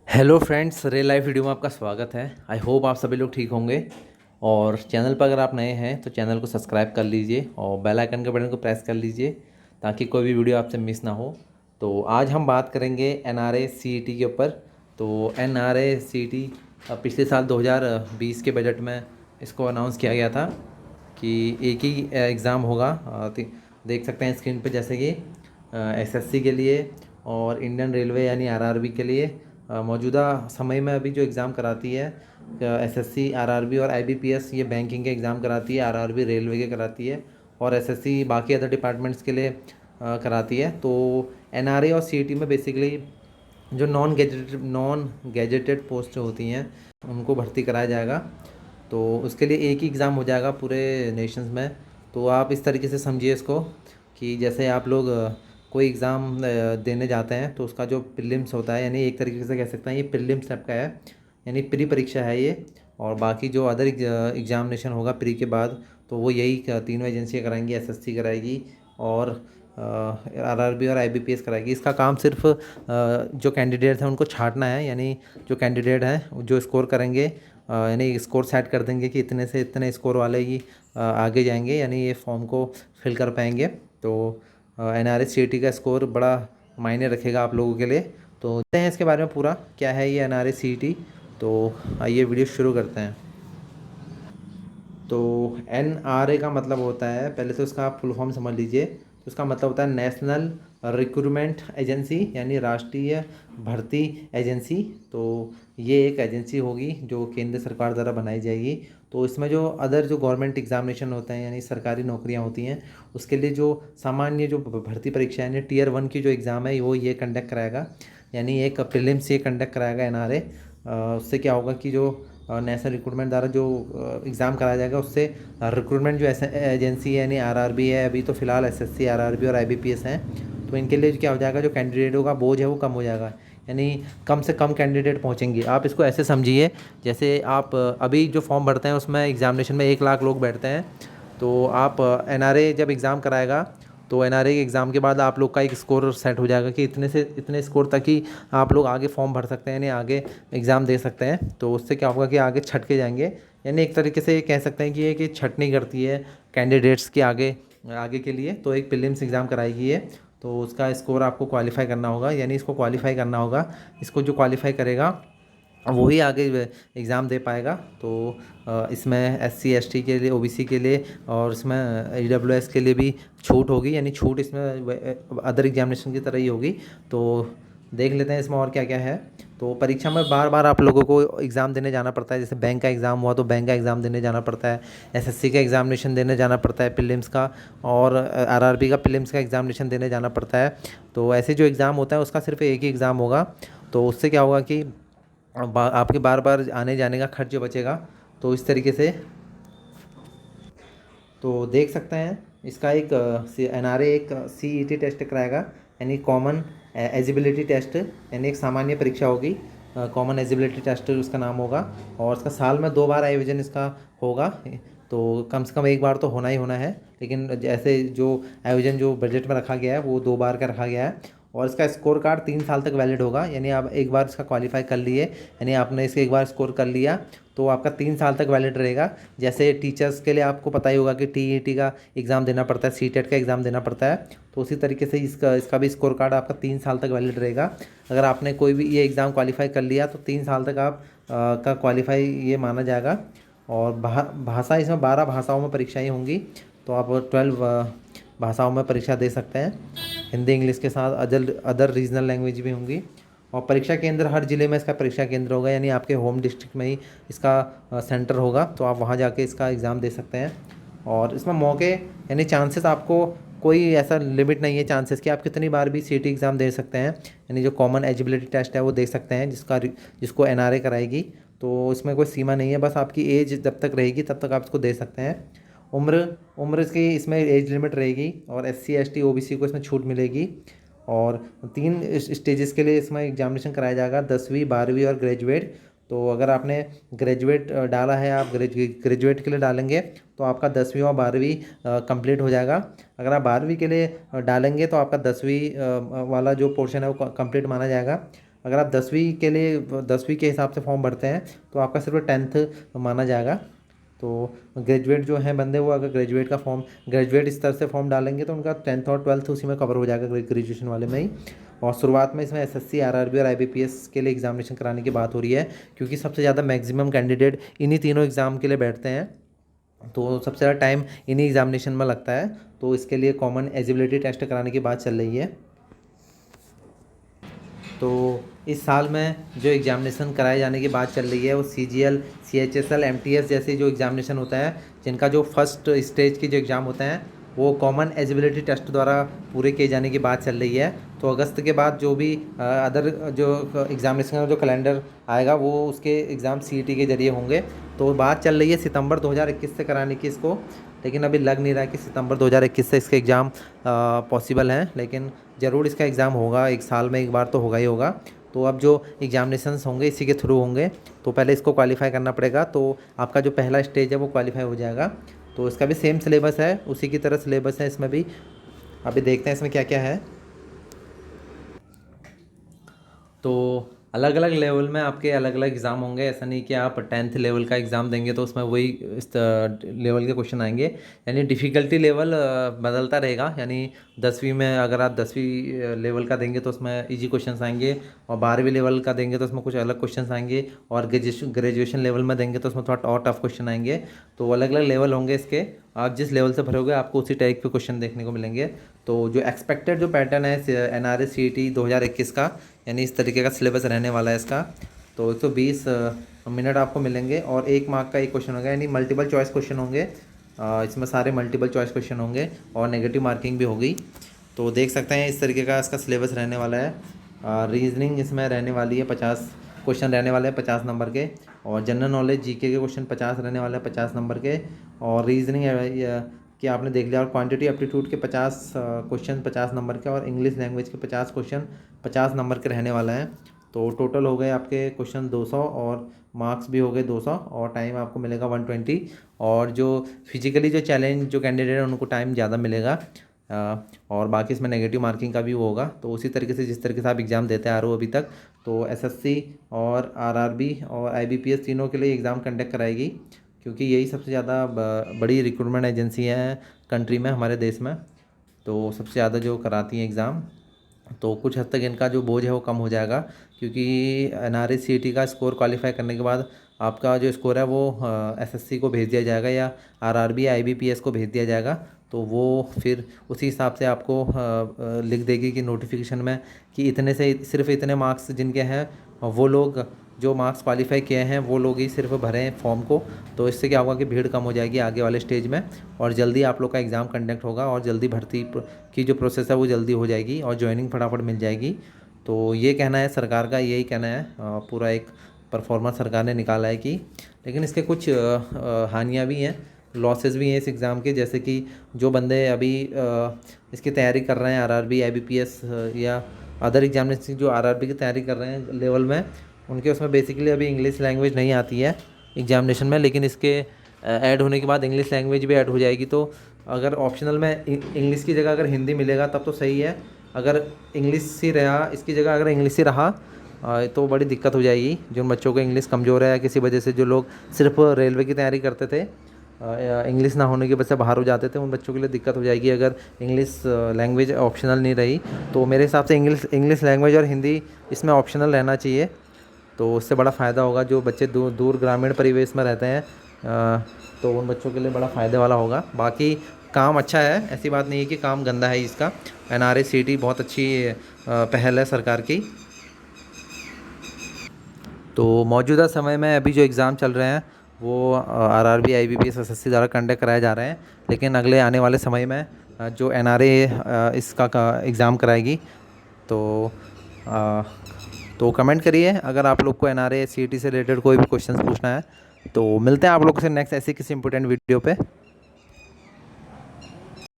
Hello friends, real life video में आपका स्वागत है। आई होप आप सभी लोग ठीक होंगे। और चैनल पर अगर आप नए हैं तो चैनल को सब्सक्राइब कर लीजिए और बेल आइकन के बटन को प्रेस कर लीजिए ताकि कोई भी वीडियो आपसे मिस ना हो। तो आज हम बात करेंगे एनआरए सीईटी के ऊपर। तो एनआरए सीईटी पिछले साल 2020 के बजट में इसको अनाउंस किया गया था कि एक ही एग्ज़ाम होगा। देख सकते हैं स्क्रीन पे, जैसे कि एसएससी के लिए और इंडियन रेलवे यानी आरआरबी के लिए मौजूदा समय में अभी जो एग्ज़ाम कराती है एसएससी, आरआरबी और आईबीपीएस, ये बैंकिंग के एग्ज़ाम कराती है। आरआरबी रेलवे के कराती है और एसएससी बाकी अदर डिपार्टमेंट्स के लिए कराती है। तो एनआरए और सीईटी में बेसिकली जो नॉन गैजेटेड पोस्ट होती हैं उनको भर्ती कराया जाएगा। तो उसके लिए एक ही एग्ज़ाम हो जाएगा पूरे नेशंस में। तो आप इस तरीके से समझिए इसको कि जैसे आप लोग कोई एग्ज़ाम देने जाते हैं तो उसका जो प्रीलिम्स होता है, यानी एक तरीके से कह सकते हैं ये प्रीलिम्स टाइप का है, यानी प्री परीक्षा है ये। और बाकी जो अदर एग्जामिनेशन होगा प्री के बाद तो वो यही तीनों एजेंसियाँ कराएंगी। एसएससी कराएगी और आरआरबी और आईबीपीएस कराएगी। इसका काम सिर्फ जो कैंडिडेट हैं उनको छांटना है, यानी जो कैंडिडेट हैं जो स्कोर करेंगे, यानी स्कोर सेट कर देंगे कि इतने से इतने स्कोर वाले ही आगे जाएंगे, यानी ये फॉर्म को फिल कर पाएंगे। तो एनआरए सीईटी का स्कोर बड़ा मायने रखेगा आप लोगों के लिए। तो देखते हैं इसके बारे में पूरा क्या है ये एनआरए सीईटी। तो आइए वीडियो शुरू करते हैं। तो एनआरए का मतलब होता है, पहले तो इसका आप फुल फॉर्म समझ लीजिए। तो इसका मतलब होता है नेशनल रिक्रूटमेंट एजेंसी, यानी राष्ट्रीय भर्ती एजेंसी। तो ये एक एजेंसी होगी जो केंद्र सरकार द्वारा बनाई जाएगी। तो इसमें जो अदर जो गवर्नमेंट एग्जामिनेशन होते हैं, यानी सरकारी नौकरियां होती हैं, उसके लिए जो सामान्य जो भर्ती परीक्षा है, यानी टीयर 1 की जो एग्ज़ाम है वो ये कंडक्ट कराएगा, यानी एक प्रीलिम्स ये कंडक्ट कराएगा एनआरए। उससे क्या होगा कि जो नेशनल रिक्रूटमेंट द्वारा जो एग्ज़ाम कराया जाएगा उससे रिक्रूटमेंट जो एजेंसी है, यानी आरआरबी है, अभी तो फ़िलहाल एसएससी, आरआरबी और आईबीपीएस हैं, तो इनके लिए क्या हो जाएगा, जो कैंडिडेटों का बोझ है वो कम हो जाएगा, यानी कम से कम कैंडिडेट पहुंचेंगे। आप इसको ऐसे समझिए, जैसे आप अभी जो फॉर्म भरते हैं उसमें एग्जामिनेशन में 1 लाख लोग बैठते हैं। तो आप एनआरए जब एग्ज़ाम कराएगा तो एनआरए के एग्ज़ाम के बाद आप लोग का एक स्कोर सेट हो जाएगा कि इतने से इतने स्कोर तक ही आप लोग आगे फॉर्म भर सकते हैं, यानी आगे एग्ज़ाम दे सकते हैं। तो उससे क्या होगा कि आगे छट के जाएंगे, यानी एक तरीके से ये कह सकते हैं कि ये कि छटनी करती है कैंडिडेट्स के आगे आगे के लिए। तो एक प्रीलिम्स एग्ज़ाम कराएगी ये, तो उसका स्कोर आपको क्वालिफाई करना होगा, यानी इसको क्वालिफाई करना होगा। इसको जो क्वालिफाई करेगा वही आगे एग्ज़ाम दे पाएगा। तो इसमें एससी एसटी के लिए, ओबीसी के लिए और इसमें ईडब्ल्यूएस के लिए भी छूट होगी, यानी छूट इसमें अदर एग्जामिनेशन की तरह ही होगी। तो देख लेते हैं इसमें और क्या क्या है। तो परीक्षा में बार बार आप लोगों को एग्ज़ाम देने जाना पड़ता है। जैसे बैंक का एग्ज़ाम हुआ तो बैंक का एग्ज़ाम देने जाना पड़ता है, एसएससी का एग्ज़ामिनेशन देने जाना पड़ता है प्रीलिम्स का, और आरआरबी का प्रीलिम्स का एग्ज़ामिनेशन देने जाना पड़ता है। तो ऐसे जो एग्ज़ाम होता है उसका सिर्फ एक ही एग्ज़ाम होगा। तो उससे क्या होगा कि आपके बार बार आने जाने का खर्च बचेगा। तो इस तरीके से तो देख सकते हैं इसका एक एनआरए एक सीईटी टेस्ट कराएगा, यानी कॉमन एजिबिलिटी टेस्ट, यानी एक सामान्य परीक्षा होगी, कॉमन एजिबिलिटी टेस्ट उसका नाम होगा। और इसका साल में 2 बार आयोजन इसका होगा। तो कम से कम एक बार तो होना ही होना है, लेकिन जैसे जो आयोजन जो बजट में रखा गया है वो 2 बार का रखा गया है। और इसका स्कोर कार्ड 3 साल तक वैलिड होगा, यानी आप एक बार इसका क्वालिफाई कर लिए, यानी आपने इसे एक बार स्कोर कर लिया तो आपका 3 साल तक वैलिड रहेगा। जैसे टीचर्स के लिए आपको पता ही होगा कि टीईटी का एग्ज़ाम देना पड़ता है, सीटेट का एग्ज़ाम देना पड़ता है। तो उसी तरीके से इसका भी स्कोर कार्ड आपका 3 साल तक वैलिड रहेगा। अगर आपने कोई भी ये एग्ज़ाम क्वालिफाई कर लिया तो 3 साल तक आप का क्वालिफाई ये माना जाएगा। और भाषा, इसमें 12 भाषाओं में परीक्षाएँ होंगी। तो आप 12 भाषाओं में परीक्षा दे सकते हैं, हिंदी इंग्लिश के साथ अदर अदर रीजनल लैंग्वेज भी होंगी। और परीक्षा केंद्र हर ज़िले में इसका परीक्षा केंद्र होगा, यानी आपके होम डिस्ट्रिक्ट में ही इसका सेंटर होगा, तो आप वहाँ जाके इसका एग्ज़ाम दे सकते हैं। और इसमें मौके, यानी चांसेस, आपको कोई ऐसा लिमिट नहीं है चांसेस कि आप कितनी बार भी सीटी एग्ज़ाम दे सकते हैं, यानी जो कॉमन एजिबिलिटी टेस्ट है वो दे सकते हैं, जिसको एनआरए कराएगी। तो इसमें कोई सीमा नहीं है, बस आपकी एज जब तक रहेगी तब तक आप इसको दे सकते हैं। उम्र उम्र इसकी इसमें एज लिमिट रहेगी, और एससी एसटी ओबीसी को इसमें छूट मिलेगी। और 3 स्टेजेस के लिए इसमें एग्जामिनेशन कराया जाएगा, 10वीं 12वीं और ग्रेजुएट। तो अगर आपने ग्रेजुएट डाला है, आप ग्रेजुएट के लिए डालेंगे तो आपका 10वीं और 12वीं कंप्लीट हो जाएगा। अगर आप 12वीं के लिए डालेंगे तो आपका 10वीं वाला जो पोर्शन है वो कंप्लीट माना जाएगा। अगर आप 10वीं के लिए 10वीं के हिसाब से फॉर्म भरते हैं तो आपका सिर्फ 10th माना जाएगा। तो ग्रेजुएट जो हैं बंदे, वो अगर ग्रेजुएट का फॉर्म, ग्रेजुएट स्तर से फॉर्म डालेंगे तो उनका 10th और 12th उसी में कवर हो जाएगा, ग्रेजुएशन वाले में ही। और शुरुआत में इसमें एसएससी, आरआरबी और आईबीपीएस के लिए एग्जामिनेशन कराने की बात हो रही है, क्योंकि सबसे ज़्यादा मैक्सिमम कैंडिडेट इन्हीं तीनों एग्ज़ाम के लिए बैठते हैं, तो सबसे ज़्यादा टाइम इन्हीं एग्जामिनेशन में लगता है। तो इसके लिए कॉमन एलिजिबिलिटी टेस्ट कराने की बात चल रही है। तो इस साल में जो एग्ज़ामिनेशन कराए जाने की बात चल रही है वो सीजीएल, सीएचएसएल, एमटीएस जैसे जो एग्ज़ामिनेशन होता है, जिनका जो फर्स्ट स्टेज की जो एग्ज़ाम होते हैं वो कॉमन एलिजिबिलिटी टेस्ट द्वारा पूरे किए जाने की बात चल रही है। तो अगस्त के बाद जो भी अदर जो एग्ज़ामिनेशन का जो कैलेंडर आएगा वो उसके एग्ज़ाम सीईटी के ज़रिए होंगे। तो बात चल रही है सितंबर 2021 से कराने की इसको, लेकिन अभी लग नहीं रहा कि सितंबर 2021 से इसके एग्ज़ाम पॉसिबल हैं, लेकिन ज़रूर इसका एग्ज़ाम होगा, एक साल में एक बार तो होगा ही होगा। तो अब जो एग्ज़ामिनेशंस होंगे इसी के थ्रू होंगे, तो पहले इसको क्वालिफाई करना पड़ेगा, तो आपका जो पहला स्टेज है वो क्वालिफाई हो जाएगा। तो इसका भी सेम सिलेबस है, उसी की तरह सिलेबस है इसमें भी। अभी देखते हैं इसमें क्या क्या है। तो अलग अलग लेवल में आपके अलग अलग एग्ज़ाम होंगे, ऐसा नहीं कि आप 10th लेवल का एग्ज़ाम देंगे तो उसमें वही इस लेवल के क्वेश्चन आएंगे, यानी डिफ़िकल्टी लेवल बदलता रहेगा। यानी 10वीं में अगर आप 10वीं लेवल का देंगे तो उसमें इजी क्वेश्चंस आएंगे, और 12वीं लेवल का देंगे तो उसमें कुछ अलग क्वेश्चंस आएंगे, और ग्रेजुएशन लेवल में देंगे तो उसमें थोड़ा और टफ क्वेश्चन आएंगे। तो अलग अलग लेवल होंगे इसके, आप जिस लेवल से भरोगे आपको उसी टाइप के क्वेश्चन देखने को मिलेंगे। तो जो एक्सपेक्टेड जो पैटर्न है एनआरए सीईटी 2021 का, यानी इस तरीके का सिलेबस रहने वाला है इसका। तो 120 मिनट आपको मिलेंगे, और 1 मार्क का एक क्वेश्चन होगा, यानी मल्टीपल चॉइस क्वेश्चन होंगे। इसमें सारे मल्टीपल चॉइस क्वेश्चन होंगे और नेगेटिव मार्किंग भी होगी। तो देख सकते हैं इस तरीके का इसका सिलेबस रहने वाला है। रीजनिंग इसमें रहने वाली है, 50 क्वेश्चन रहने वाले हैं 50 नंबर के, और जनरल नॉलेज जीके के क्वेश्चन 50 रहने वाले हैं 50 नंबर के, और रीजनिंग कि आपने देख लिया, और क्वांटिटी एप्टीट्यूड के 50 क्वेश्चन 50 नंबर के, और इंग्लिश लैंग्वेज के 50 क्वेश्चन 50 नंबर के रहने वाला है। तो टोटल हो गए आपके क्वेश्चन 200, और मार्क्स भी हो गए 200, और टाइम आपको मिलेगा 120। और जो फिजिकली जो चैलेंज जो कैंडिडेट है उनको टाइम ज़्यादा मिलेगा, और बाकी इसमें नेगेटिव मार्किंग का भी वो होगा। तो उसी तरीके से जिस तरीके से आप एग्ज़ाम देते आ रहे हो अभी तक, तो एसएससी और आरआरबी और आईबीपीएस तीनों के लिए एग्ज़ाम कंडक्ट कराएगी, क्योंकि यही सबसे ज़्यादा बड़ी रिक्रूटमेंट एजेंसी हैं कंट्री में, हमारे देश में। तो सबसे ज़्यादा जो कराती हैं एग्ज़ाम, तो कुछ हद तक इनका जो बोझ है वो कम हो जाएगा, क्योंकि एनआरए सीईटी का स्कोर क्वालिफाई करने के बाद आपका जो स्कोर है वो एसएससी को भेज दिया जाएगा, या आरआरबी आईबीपीएस को भेज दिया जाएगा। तो वो फिर उसी हिसाब से आपको लिख देगी कि नोटिफिकेशन में कि इतने से सिर्फ इतने मार्क्स जिनके हैं, वो लोग जो मार्क्स क्वालिफाई किए हैं वो लोग ही सिर्फ भरें फॉर्म को। तो इससे क्या होगा कि भीड़ कम हो जाएगी आगे वाले स्टेज में, और जल्दी आप लोग का एग्ज़ाम कंडक्ट होगा, और जल्दी भर्ती की जो प्रोसेस है वो जल्दी हो जाएगी, और ज्वाइनिंग फटाफट मिल जाएगी। तो ये कहना है सरकार का, यही कहना है, पूरा एक परफॉर्मेंस सरकार ने निकाला है कि, लेकिन इसके कुछ हानियाँ भी हैं, लॉसेस भी हैं इस एग्ज़ाम के। जैसे कि जो बंदे अभी इसकी तैयारी कर रहे हैं, आरआरबी आईबीपीएस या अदर एग्जामिनेशन जो आरआरबी की तैयारी कर रहे हैं लेवल में, उनके उसमें बेसिकली अभी इंग्लिश लैंग्वेज नहीं आती है एग्जामिनेशन में, लेकिन इसके ऐड होने के बाद इंग्लिश लैंग्वेज भी ऐड हो जाएगी। तो अगर ऑप्शनल में इंग्लिश की जगह अगर हिंदी मिलेगा तब तो सही है, अगर इंग्लिश ही रहा इसकी जगह, अगर इंग्लिश ही रहा तो बड़ी दिक्कत हो जाएगी। जो बच्चों को इंग्लिश कमज़ोर है, या किसी वजह से जो लोग सिर्फ रेलवे की तैयारी करते थे, इंग्लिश ना होने की वजह से बाहर हो जाते थे, उन बच्चों के लिए दिक्कत हो जाएगी अगर इंग्लिश लैंग्वेज ऑप्शनल नहीं रही। तो मेरे हिसाब से इंग्लिश लैंग्वेज और हिंदी इसमें ऑप्शनल रहना चाहिए, तो उससे बड़ा फ़ायदा होगा। जो बच्चे दूर ग्रामीण परिवेश में रहते हैं, तो उन बच्चों के लिए बड़ा फ़ायदे वाला होगा। बाकी काम अच्छा है, ऐसी बात नहीं है कि काम गंदा है इसका। एनआरए सीईटी बहुत अच्छी पहल है सरकार की। तो मौजूदा समय में अभी जो एग्ज़ाम चल रहे हैं वो आरआरबी आईबीपीएस एसएससी द्वारा कंडक्ट कराए जा रहे हैं, लेकिन अगले आने वाले समय में जो एनआरए इसका एग्ज़ाम कराएगी। तो तो कमेंट करिए अगर आप लोग को एनआरए सीईटी से रिलेटेड कोई भी क्वेश्चंस पूछना है। तो मिलते हैं आप लोग से नेक्स्ट ऐसी किसी इंपॉर्टेंट वीडियो पे।